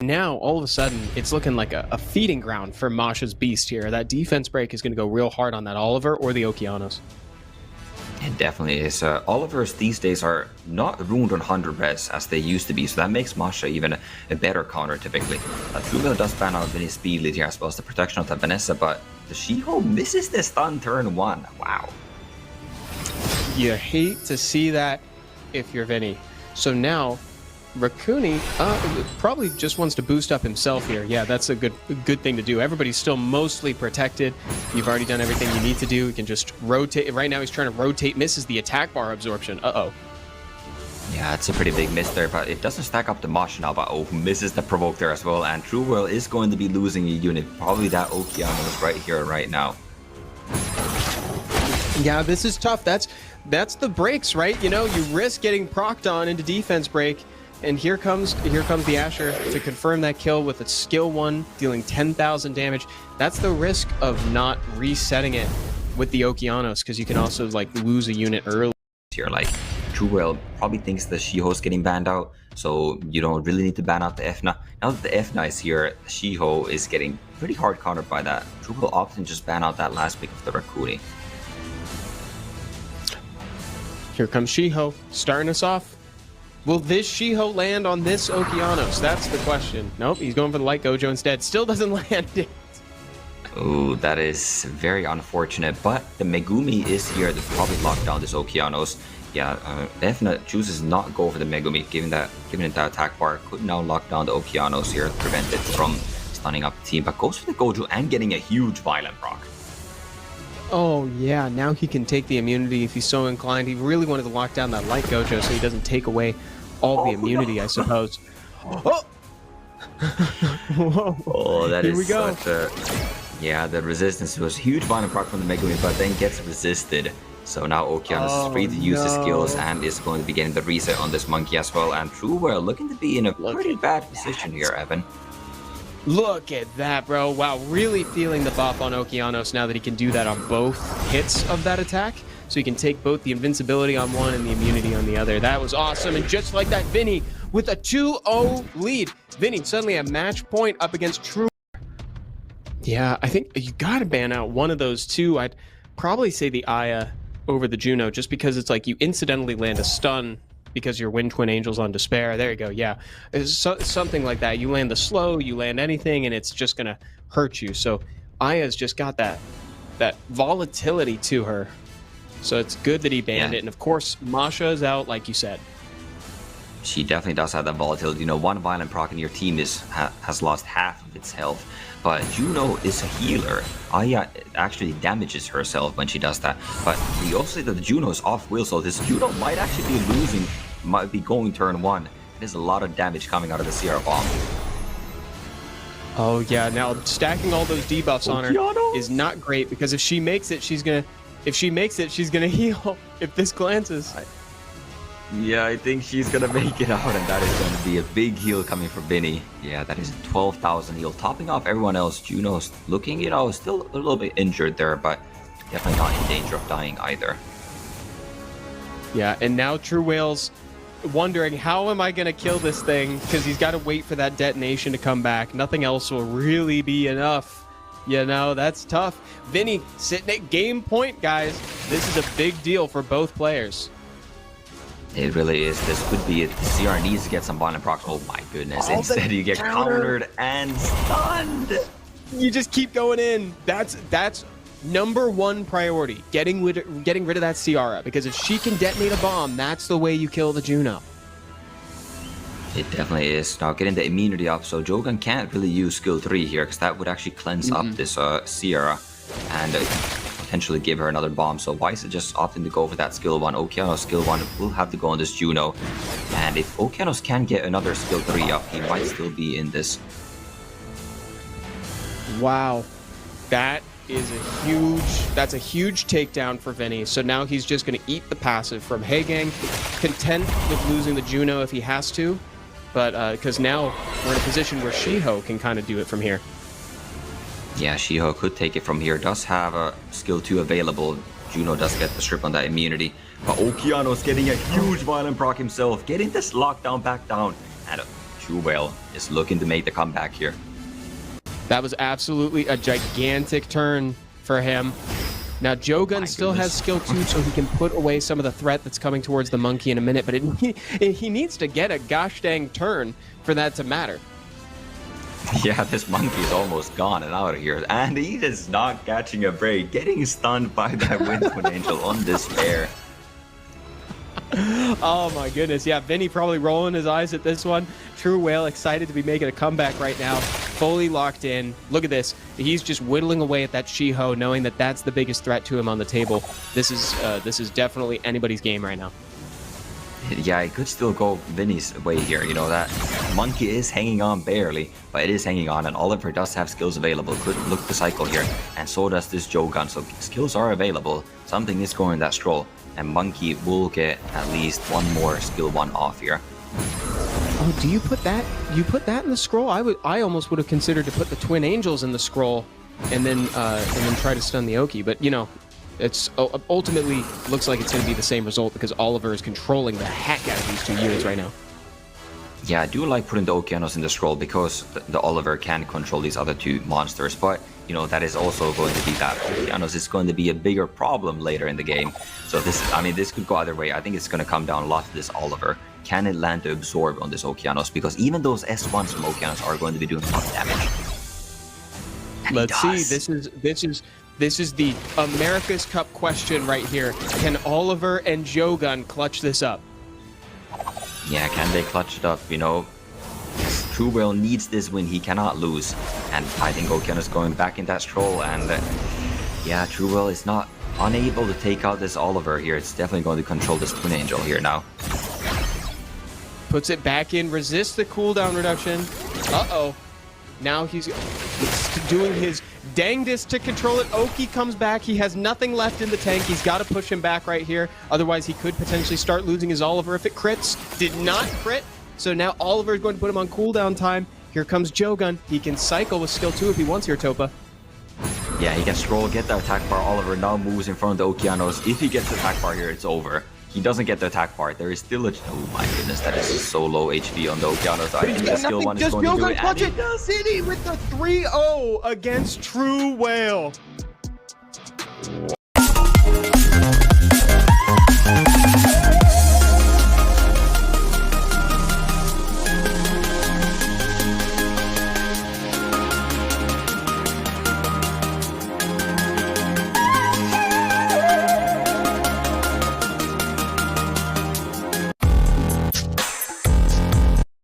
Now, all of a sudden, it's looking like a feeding ground for Masha's Beast here. That defense break is going to go real hard on that Oliver or the Okeanos. It definitely is. Olivers these days are not ruined 100 res as they used to be, so that makes Masha even a better counter typically. TRUEWHALE does ban out Vinny's speed lead here as well as the protection of the Vanessa, but the Shiho misses the stun turn 1. Wow. You hate to see that if you're Vinny. So now, Rakuni probably just wants to boost up himself here. Yeah, that's a good thing to do. Everybody's still mostly protected. You've already done everything you need to do. You can just rotate. Right now he's trying to rotate, misses the attack bar absorption. Uh-oh. Yeah, it's a pretty big miss there, but it doesn't stack up to Masha now, but misses the provoke there as well, and TRUEWHALE is going to be losing a unit. Probably that Okeanos right here, right now. Yeah, this is tough. That's the breaks, right? You know, you risk getting procced on into defense break. And here comes the Asher to confirm that kill with a skill 1, dealing 10,000 damage. That's the risk of not resetting it with the Okeanos, because you can also like lose a unit early. Here, like TRUEWHALE probably thinks the Shiho's getting banned out, so you don't really need to ban out the Efna. Now that the Efna is here, the Shiho is getting pretty hard countered by that. TRUEWHALE often just ban out that last pick of the Rakuni. Here comes Shiho, starting us off. Will this Shiho land on this Okeanos? That's the question. Nope, he's going for the Light Gojo instead. Still doesn't land it. Oh, that is very unfortunate, but the Megumi is here to probably lock down this Okeanos. Yeah, Efna chooses not go for the Megumi, given it that attack bar. Could now lock down the Okeanos here, prevent it from stunning up the team, but goes for the Gojo and getting a huge violent proc. Oh yeah, now he can take the immunity if he's so inclined. He really wanted to lock down that Light Gojo so he doesn't take away all the immunity, I suppose. Oh! Oh, that Here is we go. such a... Yeah, the resistance was huge violent proc from the Megumi, but then gets resisted. So now Okeanos is free to use his skills and is going to be getting the reset on this monkey as well. And TRUEWHALE looking to be in a pretty bad position here, Evan. Look at that, bro. Wow, really feeling the buff on Okeanos now that he can do that on both hits of that attack. So he can take both the invincibility on one and the immunity on the other. That was awesome. And just like that, Vinny with a 2-0 lead. Vinny suddenly at match point up against TRUEWHALE. Yeah, I think you got to ban out one of those two. I'd probably say the Aya over the Juno, just because it's like you incidentally land a stun because your Wind Twin Angel's on Despair. There you go. Yeah, it's something like that. You land the slow, you land anything, and it's just going to hurt you. So Aya's just got that volatility to her. So it's good that he banned it. And of course, Masha is out, like you said. She definitely does have that volatility. You know, one violent proc in your team has lost half of its health. But Juno is a healer. Aya actually damages herself when she does that. But we also say that the Juno is off wheel, so this Juno might actually be losing, might be going turn 1. There's a lot of damage coming out of the Sierra Bomb. Oh yeah, now stacking all those debuffs on her is not great, because if she makes it, she's gonna heal if this glances. Yeah, I think she's gonna make it out, and that is gonna be a big heal coming from Vinny. Yeah, that is 12,000 heal, topping off everyone else. Juno's looking, you know, still a little bit injured there, but definitely not in danger of dying either. Yeah, and now TRUEWHALE's wondering, how am I gonna kill this thing? Because he's got to wait for that detonation to come back. Nothing else will really be enough. You know, that's tough. Vinny sitting at game point, guys. This is a big deal for both players. It really is. This could be it. The CR needs to get some violent procs. Oh my goodness. Instead you get countered and stunned. You just keep going in. That's #1 priority. Getting rid of that Ciara, because if she can detonate a bomb, that's the way you kill the Juno. It definitely is. Now getting the immunity up, so Jogan can't really use skill 3 here, because that would actually cleanse up this Ciara and potentially give her another bomb. So why is it just opting to go for that skill 1? Okeanos skill 1 will have to go on this Juno, and if Okeanos can get another skill 3 up, he might still be in this. Wow, that's a huge takedown for Vinny. So now he's just going to eat the passive from Hey Gang, content with losing the Juno if he has to, but because now we're in a position where Shiho can kind of do it from here. Yeah, Shiho could take it from here. Does have a skill 2 available. Juno does get the strip on that immunity, but Okeanos getting a huge violent proc himself, getting this lockdown back down, and TRUEWHALE is looking to make the comeback here. That was absolutely a gigantic turn for him. Now, Jogun still has skill 2, so he can put away some of the threat that's coming towards the monkey in a minute, but he needs to get a gosh dang turn for that to matter. Yeah, this monkey is almost gone and out of here, and he is not catching a break, getting stunned by that Wind Angel on this pair. Oh my goodness, yeah, Vinny probably rolling his eyes at this one. TRUEWHALE excited to be making a comeback right now, fully locked in. Look at this, he's just whittling away at that Shiho, knowing that that's the biggest threat to him on the table. This is definitely anybody's game right now. Yeah, it could still go Vinny's way here. You know, that monkey is hanging on barely, but it is hanging on, and Oliver does have skills available. Could look to cycle here, and so does this Jogun. So skills are available. Something is going that scroll, and monkey will get at least one more skill 1 off here. Oh, do you put that? You put that in the scroll? I almost would have considered to put the Twin Angels in the scroll, and then try to stun the Oki. But you know, it's ultimately looks like it's going to be the same result because Oliver is controlling the heck out of these 2 units right now. Yeah, I do like putting the Okeanos in the scroll because the Oliver can control these other 2 monsters, but you know, that is also going to be that Okeanos is going to be a bigger problem later in the game. So this could go either way. I think it's going to come down a lot to this Oliver. Can it land to absorb on this Okeanos? Because even those S1s from Okeanos are going to be doing a lot of damage. And let's see, this is the America's Cup question right here. Can Oliver and Jogun clutch this up? Yeah, can they clutch it up? You know, TRUEWHALE needs this win. He cannot lose. And I think Okeanos is going back in that stroll. And yeah, TRUEWHALE is not unable to take out this Oliver here. It's definitely going to control this Twin Angel here now. Puts it back in, resists the cooldown reduction. Uh-oh. Now he's doing his dangdest to control it. Oki comes back. He has nothing left in the tank. He's got to push him back right here. Otherwise, he could potentially start losing his Oliver if it crits. Did not crit. So now Oliver is going to put him on cooldown time. Here comes Jogun. He can cycle with skill 2 if he wants here, Topa. Yeah, he can scroll, get the attack bar. Oliver now moves in front of the Okeanos. If he gets the attack bar here, it's over. He doesn't get the attack bar. There is still a... Oh my goodness, that is so low HP on the Okeanos. I think the skill 1 is going to do it. And he does City with the 3-0 against TRUEWHALE.